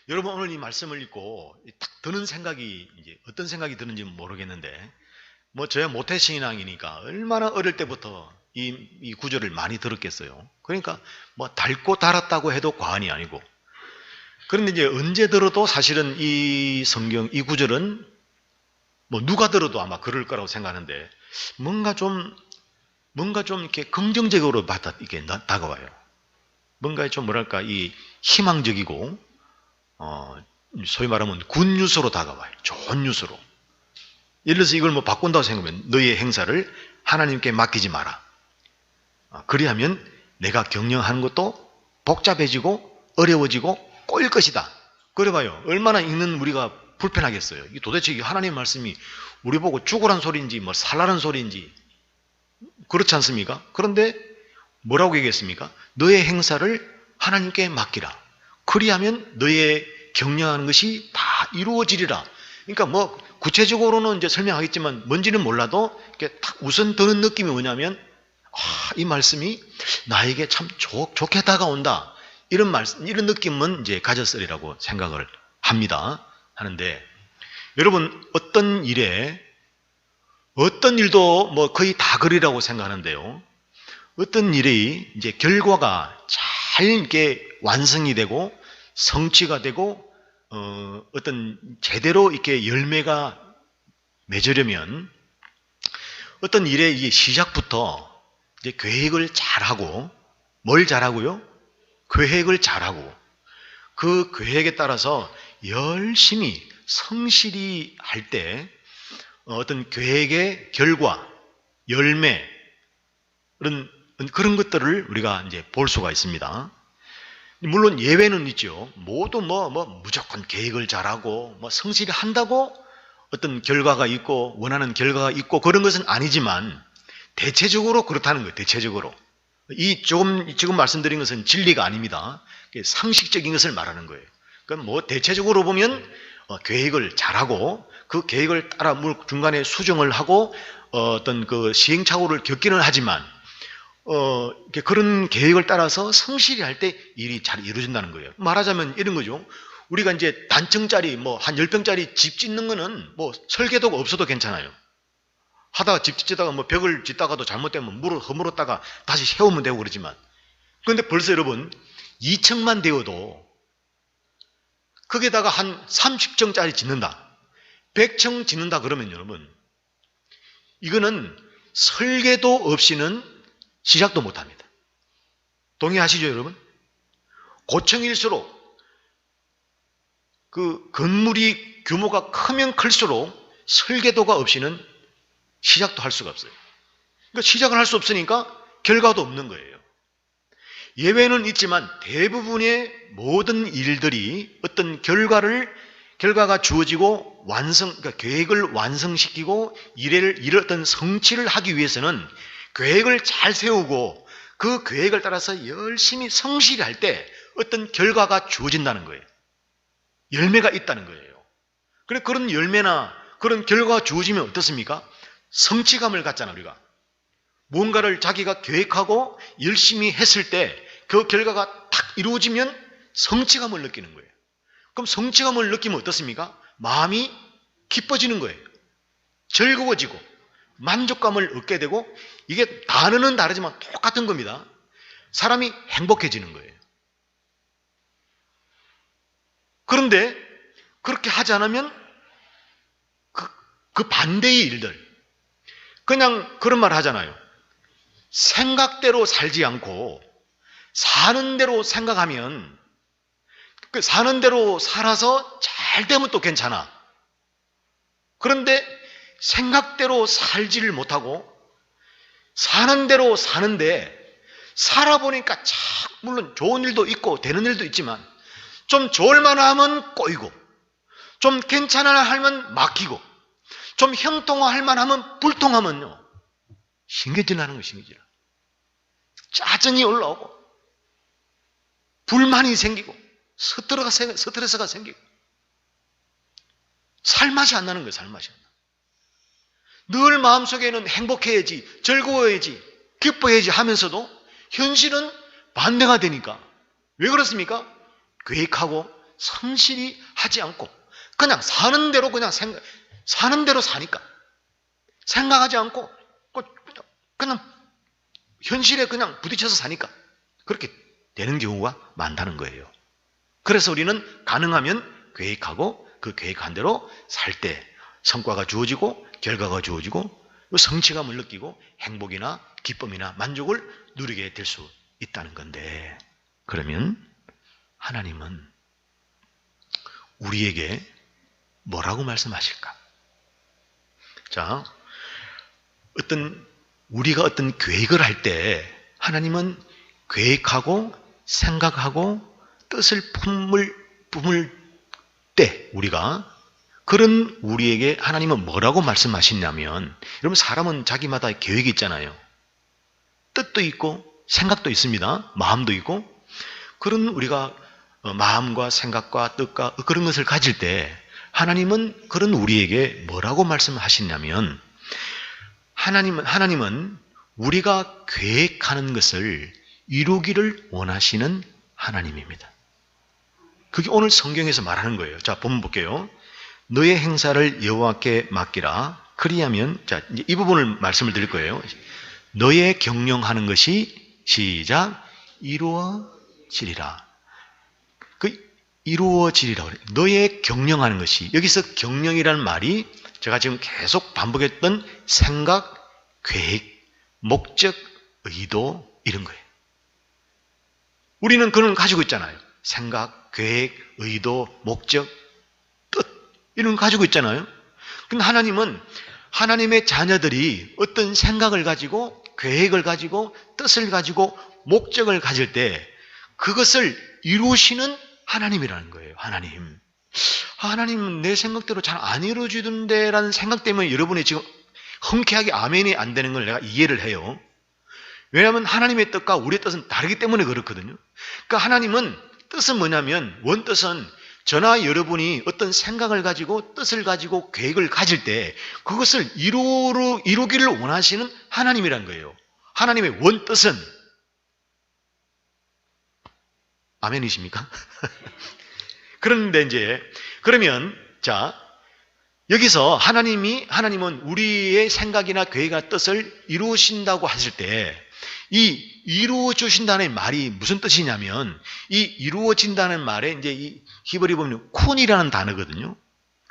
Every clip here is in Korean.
여러분 오늘 이 말씀을 읽고 딱 드는 생각이 이제 어떤 생각이 드는지 모르겠는데 뭐 저야 모태신앙이니까 얼마나 어릴 때부터 이 구절을 많이 들었겠어요. 그러니까 뭐 닳고 달았다고 해도 과언이 아니고 그런데 이제 언제 들어도 사실은 이 성경 이 구절은 뭐 누가 들어도 아마 그럴 거라고 생각하는데 뭔가 좀 이렇게 긍정적으로 이렇게 다가와요. 뭔가 좀 뭐랄까 이 희망적이고 소위 말하면 굿뉴스로 다가와요. 좋은 뉴스로. 예를 들어서 이걸 뭐 바꾼다고 생각하면 너희의 행사를 하나님께 맡기지 마라. 그리하면 내가 경영하는 것도 복잡해지고 어려워지고 꼬일 것이다. 그래봐요. 얼마나 읽는 우리가 불편하겠어요. 도대체 이 하나님 말씀이 우리 보고 죽으란 소리인지 뭐 살라는 소리인지 그렇지 않습니까? 그런데 뭐라고 얘기했습니까? 너의 행사를 하나님께 맡기라. 그리하면 너의 경영하는 것이 다 이루어지리라. 그러니까 뭐 구체적으로는 이제 설명하겠지만 뭔지는 몰라도 이렇게 딱 우선 드는 느낌이 뭐냐면 이 말씀이 나에게 참 좋게 다가온다. 이런 느낌은 이제 가졌으리라고 생각을 합니다. 하는데 여러분 어떤 일도 뭐 거의 다 그리라고 생각하는데요. 어떤 일이 이제 결과가 잘 이렇게 완성이 되고 성취가 되고 어떤 제대로 이렇게 열매가 맺으려면 어떤 일의 이 시작부터 이제 계획을 잘하고 뭘 잘하고요? 계획을 잘하고 그 계획에 따라서 열심히 성실히 할 때 어떤 계획의 결과, 열매 그런 것들을 우리가 이제 볼 수가 있습니다. 물론 예외는 있죠. 모두 무조건 계획을 잘하고 성실히 한다고 어떤 결과가 있고 원하는 결과가 있고 그런 것은 아니지만 대체적으로 그렇다는 거예요. 대체적으로. 지금 말씀드린 것은 진리가 아닙니다. 상식적인 것을 말하는 거예요. 그러니까 대체적으로 보면 계획을 잘하고 그 계획을 따라 중간에 수정을 하고 어떤 그 시행착오를 겪기는 하지만 그런 계획을 따라서 성실히 할 때 일이 잘 이루어진다는 거예요. 말하자면 이런 거죠. 우리가 이제 단층짜리 한 10평짜리 집 짓는 거는 설계도가 없어도 괜찮아요. 하다가 집 짓다가 벽을 짓다가도 잘못되면 물을 허물었다가 다시 세우면 되고 그러지만 그런데 벌써 여러분 2층만 되어도 거기다가 한 30층짜리 짓는다. 100층 짓는다 그러면 여러분 이거는 설계도 없이는 시작도 못합니다. 동의하시죠 여러분? 고층일수록 그 건물이 규모가 크면 클수록 설계도가 없이는 시작도 할 수가 없어요. 그러니까 시작을 할 수 없으니까 결과도 없는 거예요. 예외는 있지만 대부분의 모든 일들이 어떤 결과가 주어지고 그러니까 계획을 완성시키고 일을 어떤 성취를 하기 위해서는 계획을 잘 세우고 그 계획을 따라서 열심히 성실히 할 때 어떤 결과가 주어진다는 거예요. 열매가 있다는 거예요. 그래 그런 열매나 그런 결과가 주어지면 어떻습니까? 성취감을 갖잖아 우리가. 뭔가를 자기가 계획하고 열심히 했을 때 그 결과가 딱 이루어지면 성취감을 느끼는 거예요. 그럼 성취감을 느끼면 어떻습니까? 마음이 기뻐지는 거예요. 즐거워지고 만족감을 얻게 되고 이게 단어는 다르지만 똑같은 겁니다. 사람이 행복해지는 거예요. 그런데 그렇게 하지 않으면 그 반대의 일들 그냥 그런 말 하잖아요. 생각대로 살지 않고 사는 대로 생각하면 그 사는 대로 살아서 잘 되면 또 괜찮아. 그런데 생각대로 살지를 못하고 사는 대로 사는데 살아보니까 물론 좋은 일도 있고 되는 일도 있지만 좀 좋을 만하면 꼬이고 좀 괜찮아 하면 막히고 좀 형통할 만하면 불통하면요 신경질 나는 거예요. 신경질. 짜증이 올라오고 불만이 생기고 스트레스가 생기고 살맛이 안 나는 거예요. 살맛이 안 나. 늘 마음속에는 행복해야지 즐거워야지 기뻐야지 하면서도 현실은 반대가 되니까 왜 그렇습니까? 계획하고 성실히 하지 않고 그냥 사는 대로 그냥 사는 대로 사니까 생각하지 않고 그냥 현실에 그냥 부딪혀서 사니까 그렇게 되는 경우가 많다는 거예요. 그래서 우리는 가능하면 계획하고 그 계획한 대로 살 때 성과가 주어지고 결과가 주어지고 성취감을 느끼고 행복이나 기쁨이나 만족을 누리게 될 수 있다는 건데, 그러면 하나님은 우리에게 뭐라고 말씀하실까? 자, 우리가 어떤 계획을 할 때 하나님은 계획하고 생각하고 뜻을 품을 때 우리가 그런 우리에게 하나님은 뭐라고 말씀하시냐면, 여러분 사람은 자기마다 계획이 있잖아요. 뜻도 있고 생각도 있습니다. 마음도 있고. 그런 우리가 마음과 생각과 뜻과 그런 것을 가질 때 하나님은 그런 우리에게 뭐라고 말씀하시냐면, 하나님은 우리가 계획하는 것을 이루기를 원하시는 하나님입니다. 그게 오늘 성경에서 말하는 거예요. 자, 본문 볼게요. 너의 행사를 여호와께 맡기라. 그리하면, 자, 이 부분을 말씀을 드릴 거예요. 너의 경영하는 것이 시작 이루어지리라. 이루어지리라 그래요. 너의 경영하는 것이, 여기서 경영이라는 말이 제가 지금 계속 반복했던 생각, 계획, 목적, 의도 이런 거예요. 우리는 그런 걸 가지고 있잖아요. 생각, 계획, 의도, 목적, 뜻 이런 걸 가지고 있잖아요. 근데 하나님은 하나님의 자녀들이 어떤 생각을 가지고 계획을 가지고 뜻을 가지고 목적을 가질 때 그것을 이루시는 하나님이라는 거예요. 하나님은 내 생각대로 잘 안 이루어지던데 라는 생각 때문에 여러분이 지금 흔쾌하게 아멘이 안 되는 걸 내가 이해를 해요. 왜냐하면 하나님의 뜻과 우리의 뜻은 다르기 때문에 그렇거든요. 그러니까 하나님은 뜻은 뭐냐면, 원뜻은 저나 여러분이 어떤 생각을 가지고 뜻을 가지고 계획을 가질 때 그것을 이루기를 원하시는 하나님이란 거예요. 하나님의 원뜻은. 아멘이십니까? 그런데 이제 그러면 자, 여기서 하나님은 우리의 생각이나 계획이나 뜻을 이루신다고 하실 때 이 이루어 주신다는 말이 무슨 뜻이냐면, 이 이루어진다는 말에 이제 이 히브리 보면 쿤이라는 단어거든요.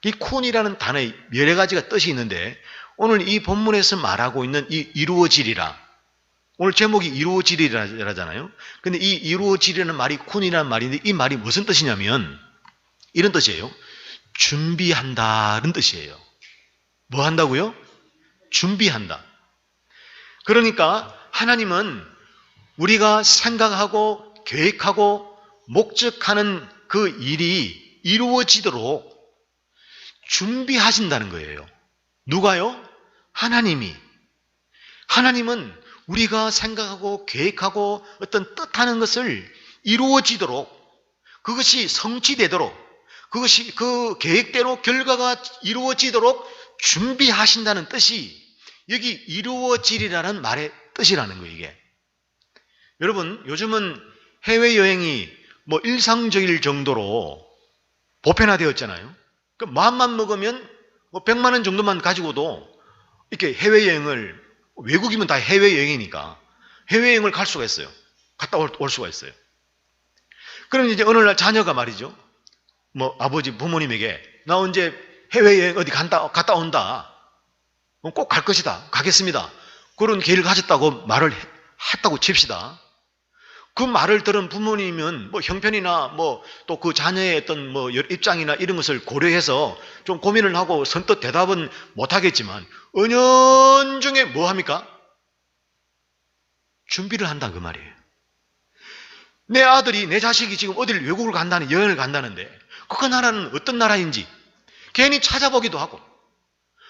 이 쿤이라는 단어에 여러 가지가 뜻이 있는데, 오늘 이 본문에서 말하고 있는 이 이루어지리라, 오늘 제목이 이루어지리라잖아요. 근데 이 이루어지리라는 말이 쿤이라는 말인데, 이 말이 무슨 뜻이냐면 이런 뜻이에요. 준비한다는 뜻이에요. 뭐 한다고요? 준비한다. 그러니까 하나님은 우리가 생각하고 계획하고 목적하는 그 일이 이루어지도록 준비하신다는 거예요. 누가요? 하나님은 우리가 생각하고 계획하고 어떤 뜻하는 것을 이루어지도록, 그것이 성취되도록, 그것이 그 계획대로 결과가 이루어지도록 준비하신다는 뜻이 여기 이루어지리라는 말의 뜻이라는 거예요, 이게. 여러분, 요즘은 해외여행이 뭐 일상적일 정도로 보편화되었잖아요. 그 마음만 먹으면 뭐 100만 원 정도만 가지고도 이렇게 해외여행을, 외국이면 다 해외여행이니까 해외여행을 갈 수가 있어요. 갔다 올 수가 있어요. 그럼 이제 어느 날 자녀가 말이죠. 뭐 아버지 부모님에게 나 언제 해외여행 어디 갔다 온다. 꼭 갈 것이다. 가겠습니다. 그런 계획을 가졌다고 말을 했다고 칩시다. 그 말을 들은 부모님은 뭐 형편이나 뭐 또 그 자녀의 어떤 뭐 입장이나 이런 것을 고려해서 좀 고민을 하고 선뜻 대답은 못 하겠지만 은연중에 뭐 합니까? 준비를 한다 그 말이에요. 내 아들이, 내 자식이 지금 어디를 외국을 간다는, 여행을 간다는데 그 나라는 어떤 나라인지 괜히 찾아보기도 하고,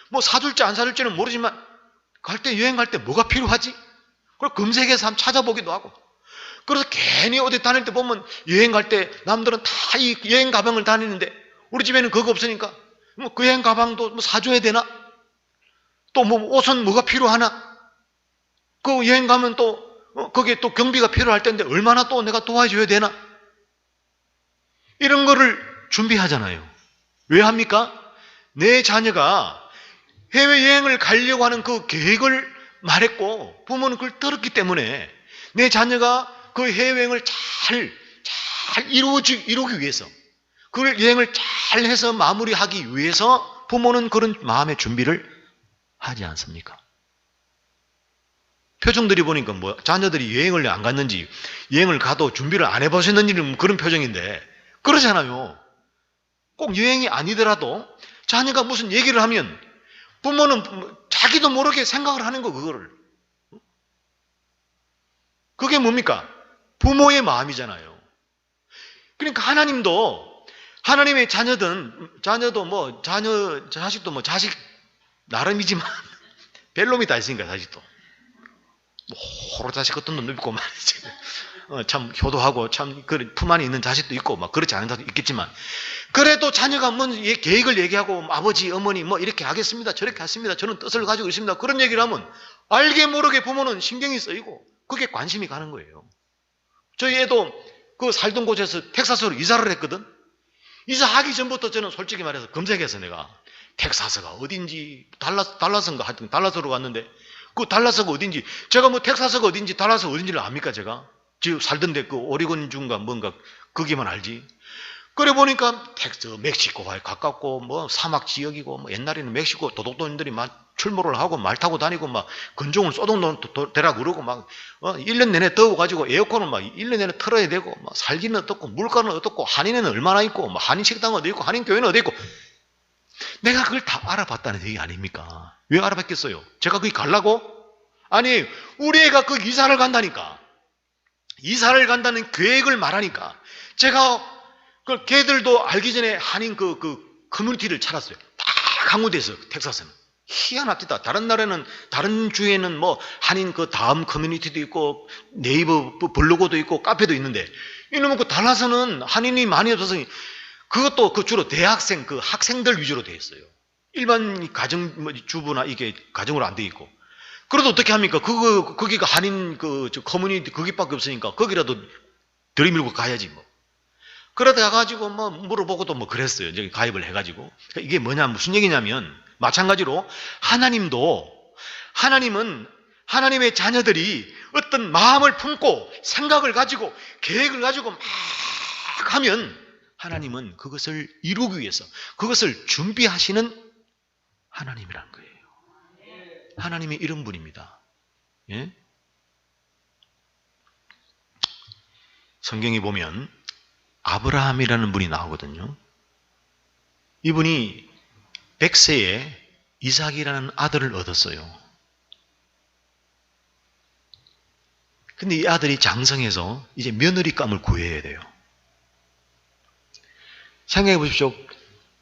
뭐 사줄지 안 사줄지는 모르지만 여행 갈 때 뭐가 필요하지? 그걸 검색해서 한번 찾아보기도 하고, 그래서 괜히 어디 다닐 때 보면 여행 갈 때 남들은 다 이 여행 가방을 다니는데 우리 집에는 그거 없으니까 뭐 그 여행 가방도 뭐 사줘야 되나? 또 뭐 옷은 뭐가 필요하나? 그 여행 가면 또 거기에 또 경비가 필요할 텐데 얼마나 또 내가 도와줘야 되나? 이런 거를 준비하잖아요. 왜 합니까? 내 자녀가 해외여행을 가려고 하는 그 계획을 말했고 부모는 그걸 들었기 때문에 내 자녀가 그 해외여행을 잘 이루기 위해서 그걸 여행을 잘 해서 마무리하기 위해서 부모는 그런 마음의 준비를 하지 않습니까? 표정들이 보니까 뭐 자녀들이 여행을 안 갔는지 여행을 가도 준비를 안 해보셨는지는 그런 표정인데 그러잖아요. 꼭 여행이 아니더라도 자녀가 무슨 얘기를 하면 부모는 자기도 모르게 생각을 하는 거 그거를. 그게 뭡니까? 부모의 마음이잖아요. 그러니까 하나님의 자녀도 뭐 자식도 뭐 자식 나름이지만 벨놈이 다 있으니까 자식도 뭐 호로 자식 같은 놈도 있고 말이지. 참 효도하고 참 품 안에 있는 자식도 있고 막 그렇지 않은 자식도 있겠지만 그래도 자녀가 뭔 계획을 얘기하고 아버지 어머니 뭐 이렇게 하겠습니다 저렇게 하겠습니다 저는 뜻을 가지고 있습니다 그런 얘기를 하면 알게 모르게 부모는 신경이 쓰이고 그게 관심이 가는 거예요. 저희 애도 그 살던 곳에서 텍사스로 이사를 했거든. 이사하기 전부터 저는 솔직히 말해서 검색해서 내가 텍사스가 어딘지 달라스인가 하여튼 달라스로 갔는데 그 달라스가 어딘지 제가 뭐 텍사스가 어딘지 달라스가 어딘지를 압니까 제가? 지금 살던데 그 오리곤 주인가 뭔가 거기만 알지. 그래 보니까 멕시코가 가깝고 뭐 사막 지역이고 뭐 옛날에는 멕시코 도둑놈들이 막 출몰을 하고 말 타고 다니고 막 건종을 쏘동대라 그러고 막 1년 내내 더워가지고 에어컨을 막 1년 내내 틀어야 되고 막 살기는 어떻고 물가는 어떻고 한인에는 얼마나 있고 뭐 한인 식당은 어디 있고 한인 교회는 어디 있고 내가 그걸 다 알아봤다는 얘기 아닙니까? 왜 알아봤겠어요? 제가 거기 가려고? 아니 우리 애가 그 이사를 간다니까 이사를 간다는 계획을 말하니까 제가 그 걔들도 알기 전에 한인 그 커뮤니티를 찾았어요. 딱 한 군데 있어요. 텍사스는. 희한합니다. 다른 나라는 다른 주에는 뭐 한인 그 다음 커뮤니티도 있고 네이버 블로그도 있고 카페도 있는데 이놈은 그 달라스는 한인이 많이 없어서 그것도 그 주로 대학생 그 학생들 위주로 돼 있어요. 일반 가정 주부나 이게 가정으로 안 돼 있고. 그래도 어떻게 합니까? 거기가 한인 저 커뮤니티 거기밖에 없으니까 거기라도 들이밀고 가야지 뭐. 그러다 가지고 뭐 물어보고도 뭐 그랬어요. 저기 가입을 해가지고. 이게 뭐냐, 무슨 얘기냐면, 마찬가지로 하나님은 하나님의 자녀들이 어떤 마음을 품고 생각을 가지고 계획을 가지고 막 하면 하나님은 그것을 이루기 위해서 그것을 준비하시는 하나님이란 거예요. 하나님이 이런 분입니다. 예? 성경에 보면 아브라함이라는 분이 나오거든요. 이분이 100세에 이삭이라는 아들을 얻었어요. 근데 이 아들이 장성해서 이제 며느리감을 구해야 돼요. 생각해 보십시오.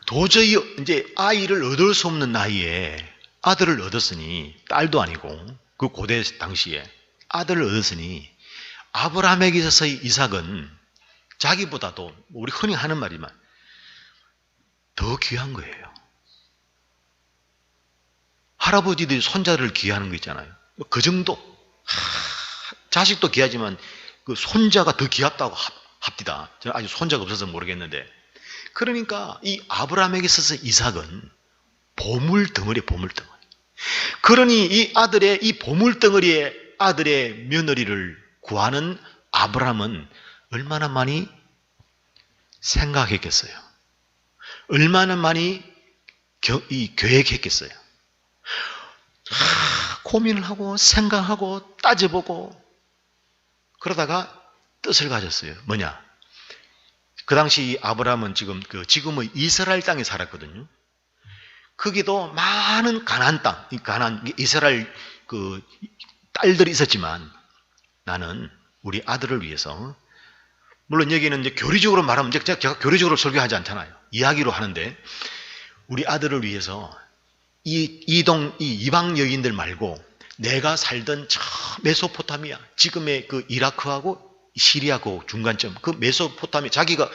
도저히 이제 아이를 얻을 수 없는 나이에 아들을 얻었으니, 딸도 아니고 그 고대 당시에 아들을 얻었으니 아브라함에게 있어서 이삭은 자기보다도 우리 흔히 하는 말이지만 더 귀한 거예요. 할아버지들이 손자를 귀하는 거 있잖아요. 그 정도. 자식도 귀하지만 그 손자가 더 귀합다고 합디다. 저는 아직 손자가 없어서 모르겠는데. 그러니까 이 아브라함에게 있어서 이삭은 보물덩어리. 그러니 이 아들의 이 보물덩어리의 아들의 며느리를 구하는 아브라함은 얼마나 많이 생각했겠어요. 얼마나 많이 계획했겠어요. 고민을 하고 생각하고 따져보고 그러다가 뜻을 가졌어요. 뭐냐? 그 당시 아브라함은 지금의 이스라엘 땅에 살았거든요. 거기도 많은 가나안 땅, 이스라엘 그 딸들이 있었지만 나는 우리 아들을 위해서, 물론 여기는 이제 교리적으로 말하면 제가 교리적으로 설교하지 않잖아요. 이야기로 하는데 우리 아들을 위해서 이 이방 여인들 말고 내가 살던 저 메소포타미아, 지금의 그 이라크하고 시리아 그 중간점, 그 메소포타미아, 자기가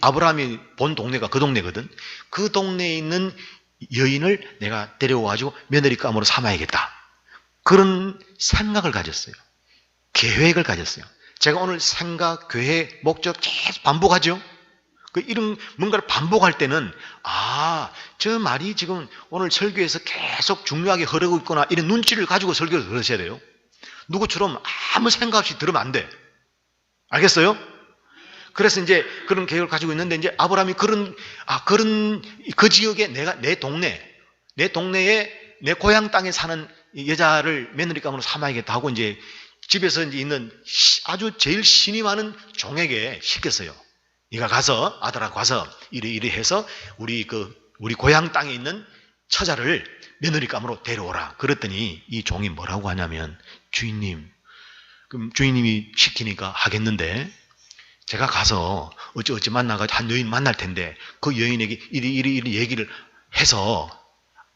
아브라함이 본 동네가 그 동네거든. 그 동네에 있는 여인을 내가 데려와가지고 며느리감으로 삼아야겠다. 그런 생각을 가졌어요. 계획을 가졌어요. 제가 오늘 생각, 계획, 목적 계속 반복하죠. 이런 뭔가를 반복할 때는 저 말이 지금 오늘 설교에서 계속 중요하게 흐르고 있구나 이런 눈치를 가지고 설교를 들으셔야 돼요. 누구처럼 아무 생각 없이 들으면 안 돼. 알겠어요? 그래서 이제 그런 계획을 가지고 있는데 이제 아브라함이 그 지역에 내 동네에 내 고향 땅에 사는 여자를 며느리감으로 삼아야겠다 하고 이제 집에서 이제 있는 아주 제일 신이 많은 종에게 시켰어요. 네가 가서 아들아 가서 이리 해서 우리 고향 땅에 있는 처자를 며느리감으로 데려오라. 그랬더니 이 종이 뭐라고 하냐면 주인님, 그럼 주인님이 시키니까 하겠는데 제가 가서 어찌 만나가지고 한 여인 만날 텐데 그 여인에게 이리 얘기를 해서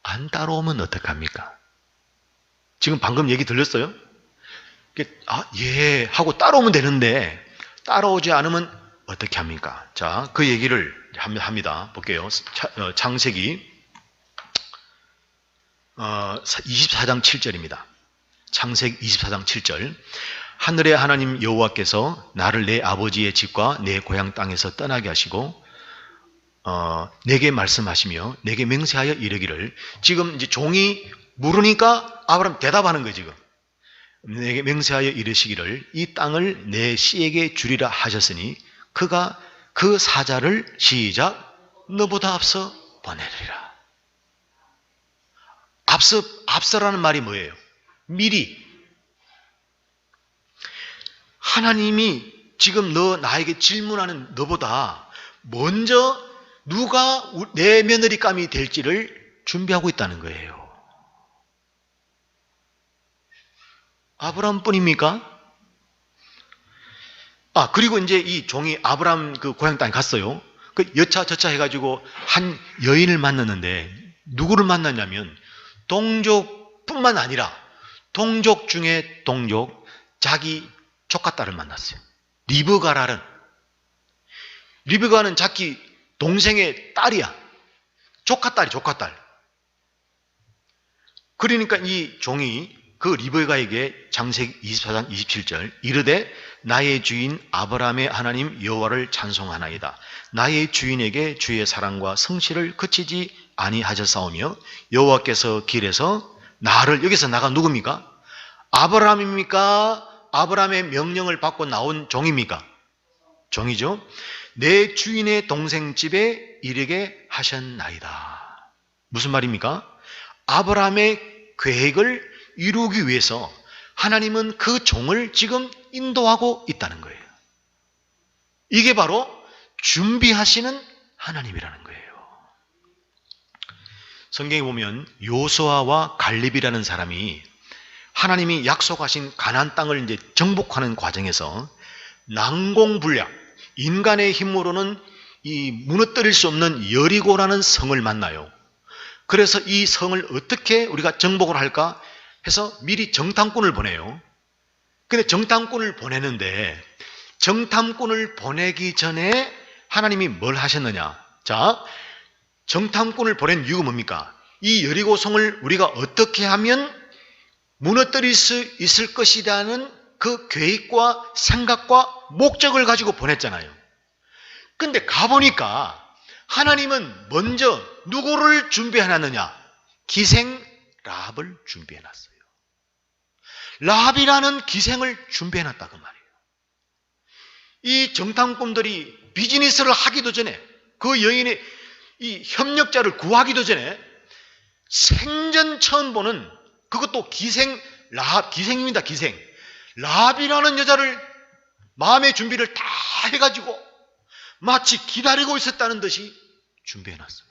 안 따라오면 어떡합니까? 지금 방금 얘기 들렸어요? 예 하고 따라오면 되는데 따라오지 않으면 어떻게 합니까? 자, 그 얘기를 합니다. 볼게요. 창세기 24장 7절입니다. 창세기 24장 7절. 하늘의 하나님 여호와께서 나를 내 아버지의 집과 내 고향 땅에서 떠나게 하시고 내게 말씀하시며 내게 맹세하여 이르기를. 지금 이제 종이 물으니까 아브라함 대답하는 거예요. 지금 내게 맹세하여 이르시기를 이 땅을 내 씨에게 주리라 하셨으니 그가 그 사자를 시작 너보다 앞서 보내리라. 앞서라는 말이 뭐예요? 미리. 하나님이 지금 나에게 질문하는 너보다 먼저 누가 내 며느리감이 될지를 준비하고 있다는 거예요. 아브라함뿐입니까? 그리고 이제 이 종이 아브라함 그 고향 땅에 갔어요. 그 여차저차 해가지고 한 여인을 만났는데 누구를 만났냐면 동족뿐만 아니라 동족 중에 동족 자기 조카딸을 만났어요. 리브가는 자기 동생의 딸이야. 조카딸. 그러니까 이 종이 그 리브가에게 창세기 24장 27절 이르되 나의 주인 아브라함의 하나님 여호와를 찬송하나이다. 나의 주인에게 주의 사랑과 성실을 그치지 아니하셨사오며 여호와께서 길에서 나를 여기서 나가 누굽니까? 아브라함입니까? 아브라함의 명령을 받고 나온 종입니까? 종이죠. 내 주인의 동생 집에 이르게 하셨나이다. 무슨 말입니까? 아브라함의 계획을 이루기 위해서 하나님은 그 종을 지금 인도하고 있다는 거예요. 이게 바로 준비하시는 하나님이라는 거예요. 성경에 보면 요수아와 갈렙이라는 사람이 하나님이 약속하신 가나안 땅을 이제 정복하는 과정에서 난공불락, 인간의 힘으로는 이 무너뜨릴 수 없는 여리고라는 성을 만나요. 그래서 이 성을 어떻게 우리가 정복을 할까 해서 미리 정탐꾼을 보내요. 근데 정탐꾼을 보내는데 정탐꾼을 보내기 전에 하나님이 뭘 하셨느냐? 자, 정탐꾼을 보낸 이유가 뭡니까? 이 여리고 성을 우리가 어떻게 하면 무너뜨릴 수 있을 것이라는 그 계획과 생각과 목적을 가지고 보냈잖아요. 근데 가보니까 하나님은 먼저 누구를 준비해놨느냐? 기생 라합을 준비해놨어요. 라합이라는 기생을 준비해놨다 그 말이에요. 이 정탐꾼들이 비즈니스를 하기도 전에 그 여인의 이 협력자를 구하기도 전에 생전 처음 보는 그것도 기생입니다. 기생. 라합이라는 여자를 마음의 준비를 다 해가지고 마치 기다리고 있었다는 듯이 준비해놨어요.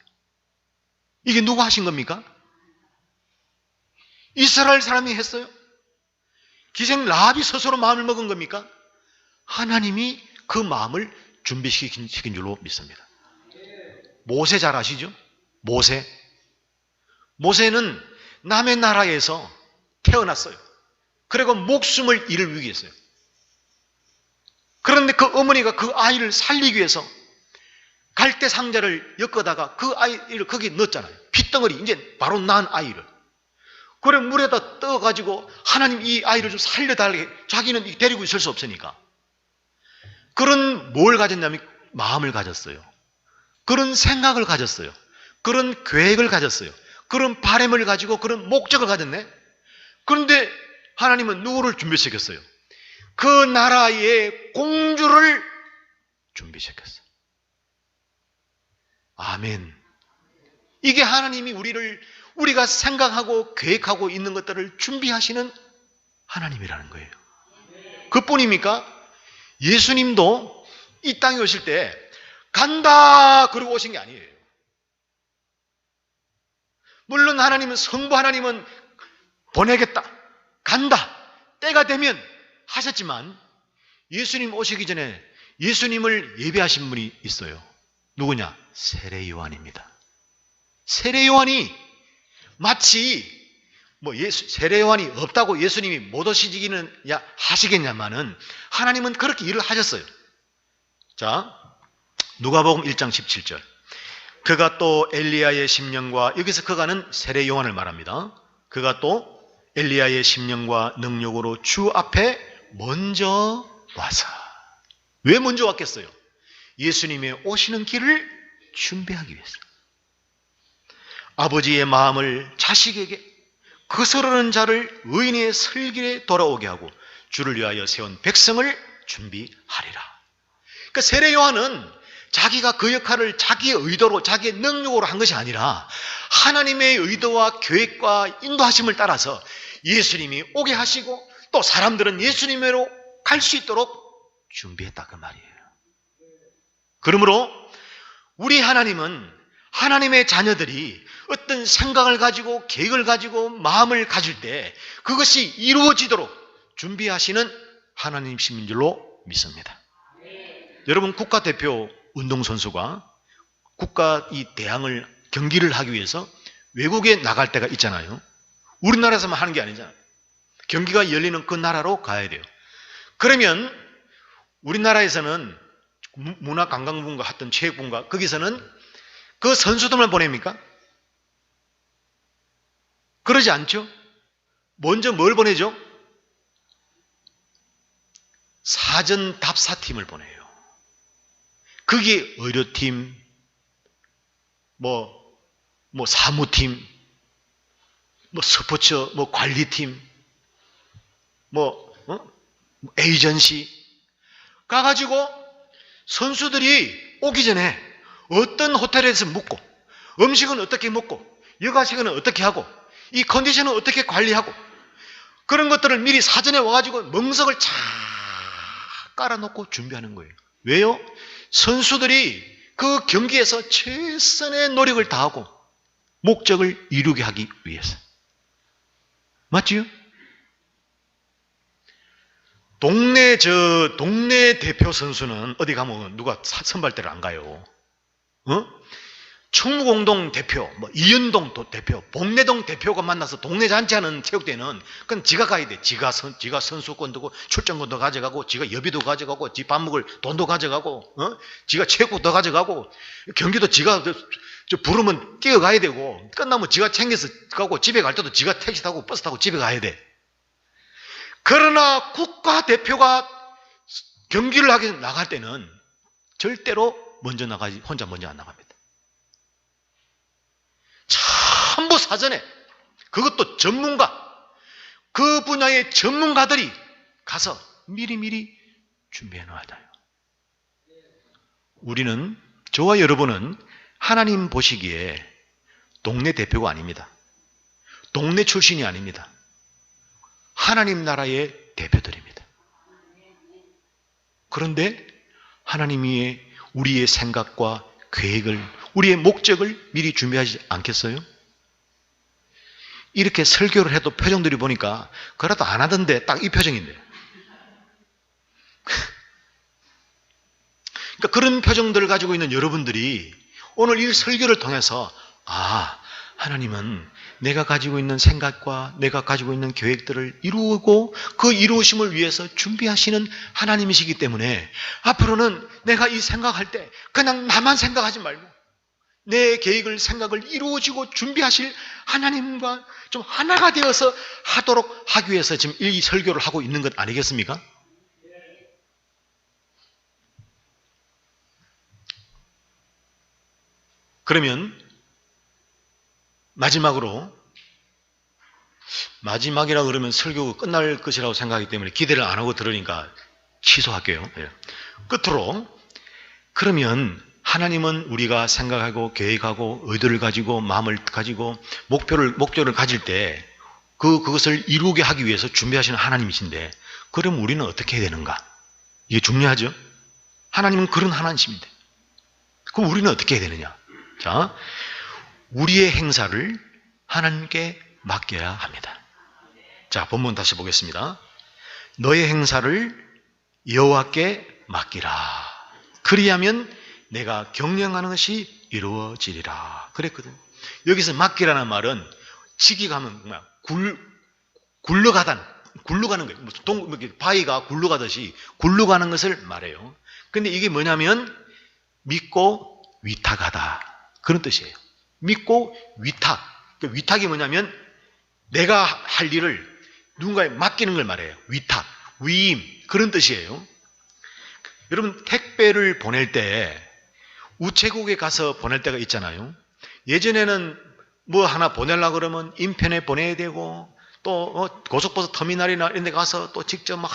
이게 누가 하신 겁니까? 이스라엘 사람이 했어요? 기생 라합이 스스로 마음을 먹은 겁니까? 하나님이 그 마음을 준비시킨 줄로 믿습니다. 모세 잘 아시죠? 모세는 남의 나라에서 태어났어요. 그리고 목숨을 잃을 위기였어요. 그런데 그 어머니가 그 아이를 살리기 위해서 갈대 상자를 엮어다가 그 아이를 거기 넣었잖아요. 핏덩어리, 이제 바로 낳은 아이를. 그래 물에다 떠가지고 하나님 이 아이를 좀 살려달라고 자기는 데리고 있을 수 없으니까. 그런 뭘 가졌냐면 마음을 가졌어요. 그런 생각을 가졌어요. 그런 계획을 가졌어요. 그런 바람을 가지고 그런 목적을 가졌네. 그런데 하나님은 누구를 준비시켰어요? 그 나라의 공주를 준비시켰어요. 아멘. 이게 하나님이 우리가 생각하고 계획하고 있는 것들을 준비하시는 하나님이라는 거예요. 그뿐입니까? 예수님도 이 땅에 오실 때 간다 그러고 오신 게 아니에요. 물론 하나님은, 성부 하나님은 보내겠다, 간다, 때가 되면 하셨지만 예수님 오시기 전에 예수님을 예배하신 분이 있어요. 누구냐? 세례 요한입니다. 세례 요한이 마치 세례 요한이 없다고 예수님이 못 오시기는 하시겠냐마는 하나님은 그렇게 일을 하셨어요. 자, 누가복음 1장 17절. 그가 또 엘리야의 심령과, 여기서 그가는 세례 요한을 말합니다. 그가 또 엘리야의 심령과 능력으로 주 앞에 먼저 와서. 왜 먼저 왔겠어요? 예수님의 오시는 길을 준비하기 위해서. 아버지의 마음을 자식에게, 거스르는 자를 의인의 설길에 돌아오게 하고 주를 위하여 세운 백성을 준비하리라. 그러니까 세례 요한은 자기가 그 역할을 자기의 의도로, 자기의 능력으로 한 것이 아니라 하나님의 의도와 계획과 인도하심을 따라서 예수님이 오게 하시고 또 사람들은 예수님으로 갈 수 있도록 준비했다, 그 말이에요. 그러므로 우리 하나님은, 하나님의 자녀들이 어떤 생각을 가지고 계획을 가지고 마음을 가질 때 그것이 이루어지도록 준비하시는 하나님이신 줄로 믿습니다. 여러분, 국가대표 운동선수가 국가 이 대항을 경기를 하기 위해서 외국에 나갈 때가 있잖아요. 우리나라에서만 하는 게 아니잖아요. 경기가 열리는 그 나라로 가야 돼요. 그러면 우리나라에서는 문화관광부인가 하여튼 체육부인가, 거기서는 그 선수들만 보냅니까? 그러지 않죠? 먼저 뭘 보내죠? 사전 답사팀을 보내요. 거기에 의료팀, 사무팀, 스포츠, 관리팀, 에이전시 가가지고 선수들이 오기 전에 어떤 호텔에서 묵고, 음식은 어떻게 먹고, 여가생활은 어떻게 하고, 이 컨디션은 어떻게 관리하고, 그런 것들을 미리 사전에 와가지고 멍석을 쫙 깔아놓고 준비하는 거예요. 왜요? 선수들이 그 경기에서 최선의 노력을 다하고 목적을 이루게 하기 위해서. 맞지요? 동네 대표 선수는 어디 가면 누가 선발대를 안 가요. 충무공동 대표, 이연동 대표, 봉내동 대표가 만나서 동네 잔치하는 체육대회는 그건 지가 가야 돼. 지가 선수권도 출전권도 가져가고, 지가 여비도 가져가고, 지 밥 먹을 돈도 가져가고, 지가 체육부도 가져가고, 경기도 지가 부르면 뛰어가야 되고, 끝나면 지가 챙겨서 가고, 집에 갈 때도 지가 택시 타고 버스 타고 집에 가야 돼. 그러나 국가대표가 경기를 하게 나갈 때는 절대로 혼자 먼저 안 나갑니다. 전부 사전에, 그것도 전문가, 그 분야의 전문가들이 가서 미리미리 준비해 놓아야 돼요. 우리는, 저와 여러분은 하나님 보시기에 동네 대표가 아닙니다. 동네 출신이 아닙니다. 하나님 나라의 대표들입니다. 그런데 하나님이 우리의 생각과 계획을, 우리의 목적을 미리 준비하지 않겠어요? 이렇게 설교를 해도 표정들이 보니까 그래도 안 하던데 딱 이 표정인데. 그러니까 그런 표정들을 가지고 있는 여러분들이 오늘 이 설교를 통해서, 하나님은 내가 가지고 있는 생각과 내가 가지고 있는 계획들을 이루고 그 이루심을 위해서 준비하시는 하나님이시기 때문에 앞으로는 내가 이 생각할 때 그냥 나만 생각하지 말고 내 계획을, 생각을 이루어지고 준비하실 하나님과 좀 하나가 되어서 하기 위해서 지금 이 설교를 하고 있는 것 아니겠습니까? 그러면 마지막이라 그러면 설교가 끝날 것이라고 생각하기 때문에 기대를 안 하고 들으니까 취소할게요. 예. 끝으로, 그러면 하나님은 우리가 생각하고 계획하고 의도를 가지고 마음을 가지고 목표를 가질 때 그것을 이루게 하기 위해서 준비하시는 하나님이신데, 그럼 우리는 어떻게 해야 되는가? 이게 중요하죠? 하나님은 그런 하나님이신데, 그럼 우리는 어떻게 해야 되느냐? 자, 우리의 행사를 하나님께 맡겨야 합니다. 자, 본문 다시 보겠습니다. 너의 행사를 여호와께 맡기라. 그리하면 내가 경영하는 것이 이루어지리라. 그랬거든. 여기서 맡기라는 말은 직이가면 굴러가는 거예요. 바위가 굴러가듯이 굴러가는 것을 말해요. 근데 이게 뭐냐면 믿고 위탁하다, 그런 뜻이에요. 믿고 위탁. 위탁이 뭐냐면 내가 할 일을 누군가에 맡기는 걸 말해요. 위탁, 위임, 그런 뜻이에요. 여러분, 택배를 보낼 때 우체국에 가서 보낼 때가 있잖아요. 예전에는 뭐 하나 보내려고 그러면 인편에 보내야 되고, 또 고속버스 터미널이나 이런 데 가서 또 직접 막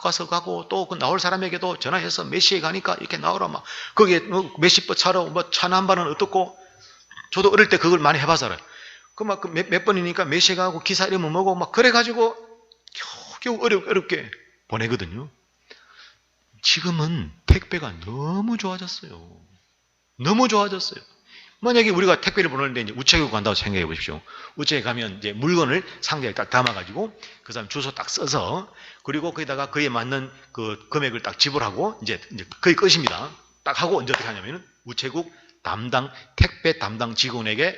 가서 가고, 또 그 나올 사람에게도 전화해서 몇 시에 가니까 이렇게 나오라, 막 거기에 몇십 번 차로 뭐 차 남바는 어떻고. 저도 어릴 때 그걸 많이 해봐서 알아요. 그 막 몇 번이니까 몇 시에 가고 기사 이름은 뭐고 막 그래가지고 겨우 어렵게 보내거든요. 지금은 택배가 너무 좋아졌어요. 너무 좋아졌어요. 만약에 우리가 택배를 보내는데 이제 우체국 간다고 생각해 보십시오. 우체국에 가면 이제 물건을 상자에 딱 담아가지고 그 사람 주소 딱 써서, 그리고 거기다가 그에 맞는 그 금액을 딱 지불하고 이제 거의 끝입니다. 딱 하고 이제 어떻게 하냐면은 우체국 택배 담당 직원에게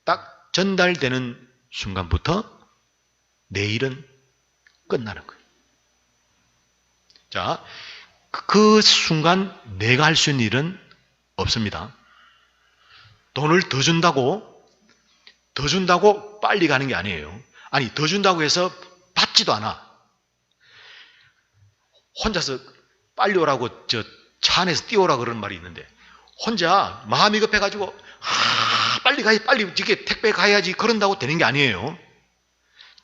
딱 전달되는 순간부터 내일은 끝나는 거예요. 자, 그 순간 내가 할 수 있는 일은 없습니다. 돈을 더 준다고 빨리 가는 게 아니에요. 아니, 더 준다고 해서 받지도 않아. 혼자서 빨리 오라고 차 안에서 뛰어오라 그러는 말이 있는데, 혼자 마음이 급해가지고 빨리 가야지, 빨리 이게 택배 가야지 그런다고 되는 게 아니에요.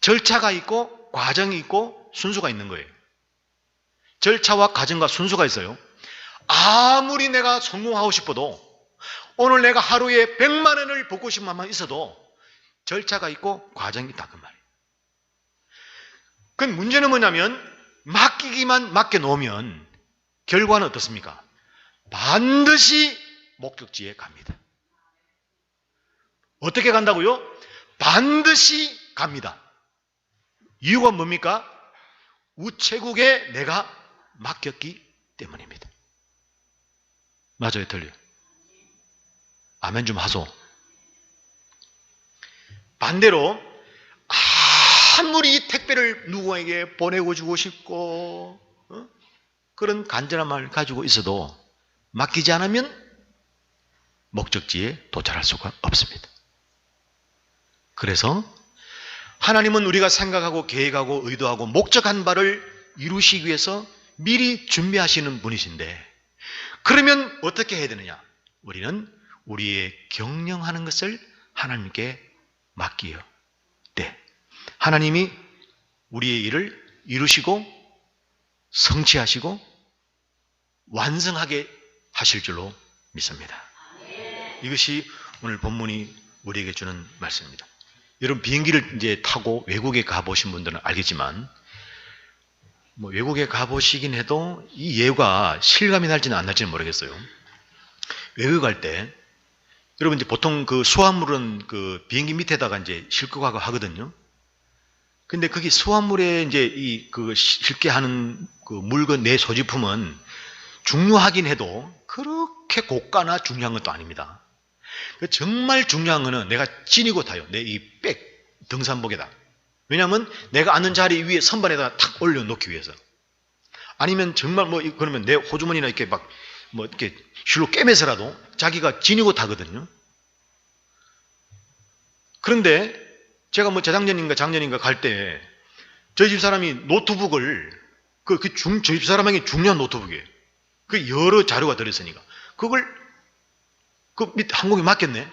절차가 있고 과정이 있고 순수가 있는 거예요. 절차와 과정과 순수가 있어요. 아무리 내가 성공하고 싶어도, 오늘 내가 하루에 100만 원을 벌고 싶은 마음만 있어도 절차가 있고 과정이 있다, 그 말이에요. 그 문제는 뭐냐면 맡기기만 맡겨놓으면 결과는 어떻습니까? 반드시 목적지에 갑니다. 어떻게 간다고요? 반드시 갑니다. 이유가 뭡니까? 우체국에 내가 맡겼기 때문입니다. 맞아요, 틀려요? 아멘 좀 하소. 반대로 아무리 택배를 누구에게 보내고 주고 싶고 그런 간절한 마음을 가지고 있어도 맡기지 않으면 목적지에 도달할 수가 없습니다. 그래서 하나님은 우리가 생각하고 계획하고 의도하고 목적한 바를 이루시기 위해서 미리 준비하시는 분이신데, 그러면 어떻게 해야 되느냐? 우리는 우리의 경영하는 것을 하나님께 맡기요. 네. 하나님이 우리의 일을 이루시고 성취하시고 완성하게 하실 줄로 믿습니다. 이것이 오늘 본문이 우리에게 주는 말씀입니다. 여러분, 비행기를 이제 타고 외국에 가보신 분들은 알겠지만, 외국에 가보시긴 해도 이 예우가 실감이 날지는 안 날지는 모르겠어요. 외국 갈 때, 여러분 이제 보통 그 수화물은 그 비행기 밑에다가 이제 싣고 가고 하거든요. 근데 거기 수화물에 이제 그 싣게 하는 그 물건 내 소지품은 중요하긴 해도 그렇게 고가나 중요한 것도 아닙니다. 정말 중요한 거는 내가 지니고 타요. 내 이 등산복에다. 왜냐하면 내가 앉는 자리 위에 선반에다가 탁 올려놓기 위해서. 아니면 정말 그러면 내 호주머니나 이렇게 이렇게 실로 꿰매서라도 자기가 지니고 타거든요. 그런데 제가 재작년인가 작년인가 갈 때 저희 집 사람이 노트북을 저희 집 사람에게 중요한 노트북이에요. 그 여러 자료가 들어있으니까 그걸 그 밑에 항공기 맡겼네.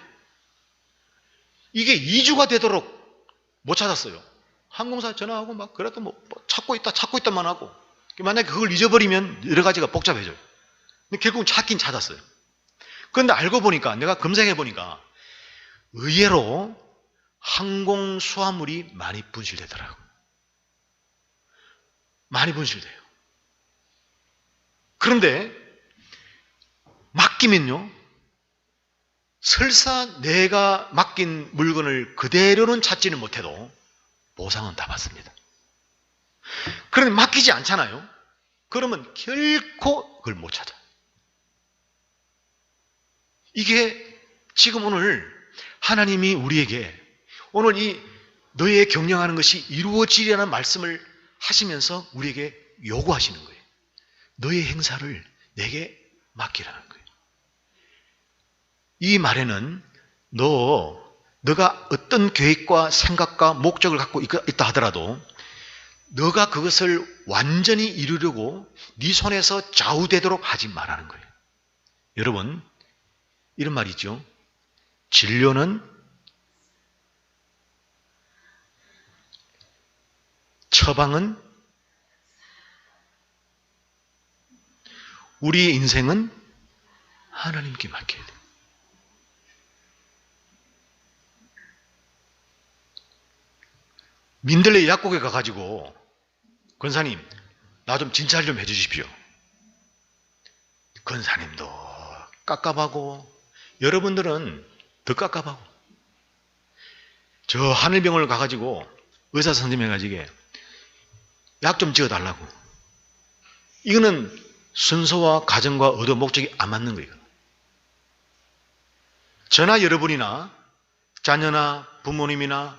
이게 2주가 되도록 못 찾았어요. 항공사 전화하고 막 그래도 뭐 찾고 있다만 하고, 만약에 그걸 잊어버리면 여러 가지가 복잡해져요. 근데 결국은 찾긴 찾았어요. 그런데 알고 보니까, 내가 검색해 보니까 의외로 항공 수화물이 많이 분실되더라고요. 많이 분실돼요. 그런데 맡기면요, 설사 내가 맡긴 물건을 그대로는 찾지는 못해도 보상은 다 받습니다. 그런데 맡기지 않잖아요. 그러면 결코 그걸 못 찾아. 이게 지금 오늘 하나님이 우리에게 오늘 이 너의 경영하는 것이 이루어지려는 말씀을 하시면서 우리에게 요구하시는 거예요. 너의 행사를 내게 맡기라는 거예요. 이 말에는 너가 어떤 계획과 생각과 목적을 갖고 있다 하더라도 너가 그것을 완전히 이루려고 네 손에서 좌우되도록 하지 말라는 거예요. 여러분, 이런 말이 있죠. 진료는 처방은 우리의 인생은 하나님께 맡겨야 돼요. 민들레 약국에 가가지고 권사님 나 좀 진찰 좀 해주십시오. 권사님도 깝깝하고 여러분들은 더 깝깝하고 저 하늘병원을 가가지고 의사 선생님 해가지고 약 좀 지어달라고. 이거는 순서와 가정과 의도 목적이 안 맞는 거예요. 저나 여러분이나 자녀나 부모님이나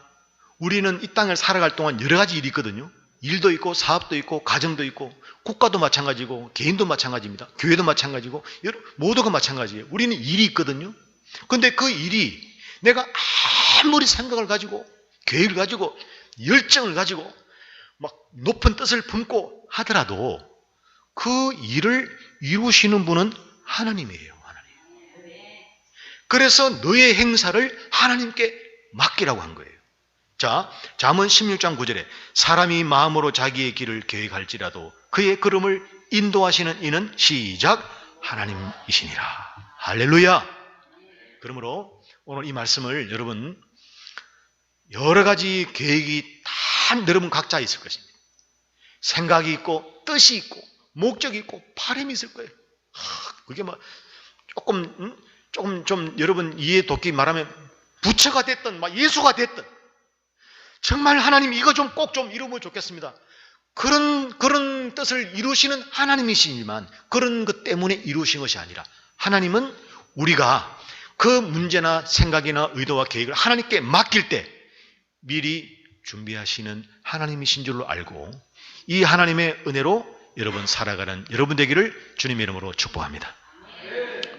우리는 이 땅을 살아갈 동안 여러 가지 일이 있거든요. 일도 있고 사업도 있고 가정도 있고 국가도 마찬가지고 개인도 마찬가지입니다. 교회도 마찬가지고 모두가 마찬가지예요. 우리는 일이 있거든요. 그런데 그 일이 내가 아무리 생각을 가지고 계획을 가지고 열정을 가지고 막 높은 뜻을 품고 하더라도 그 일을 이루시는 분은 하나님이에요. 하나님. 그래서 너의 행사를 하나님께 맡기라고 한 거예요. 자, 잠언 16장 9절에 사람이 마음으로 자기의 길을 계획할지라도 그의 걸음을 인도하시는 이는 시작 하나님이시니라. 할렐루야. 그러므로 오늘 이 말씀을 여러분 여러 가지 계획이 다 여러분 각자 있을 것입니다. 생각이 있고 뜻이 있고 목적이 있고 바람이 있을 거예요. 그게 뭐 조금 좀 여러분 이해 돕기 말하면 부처가 됐든 막 예수가 됐든 정말 하나님 이거 좀 꼭 좀 이루면 좋겠습니다. 그런 뜻을 이루시는 하나님이시지만 그런 것 때문에 이루신 것이 아니라 하나님은 우리가 그 문제나 생각이나 의도와 계획을 하나님께 맡길 때 미리 준비하시는 하나님이신 줄로 알고 이 하나님의 은혜로 여러분 살아가는 여러분 되기를 주님의 이름으로 축복합니다.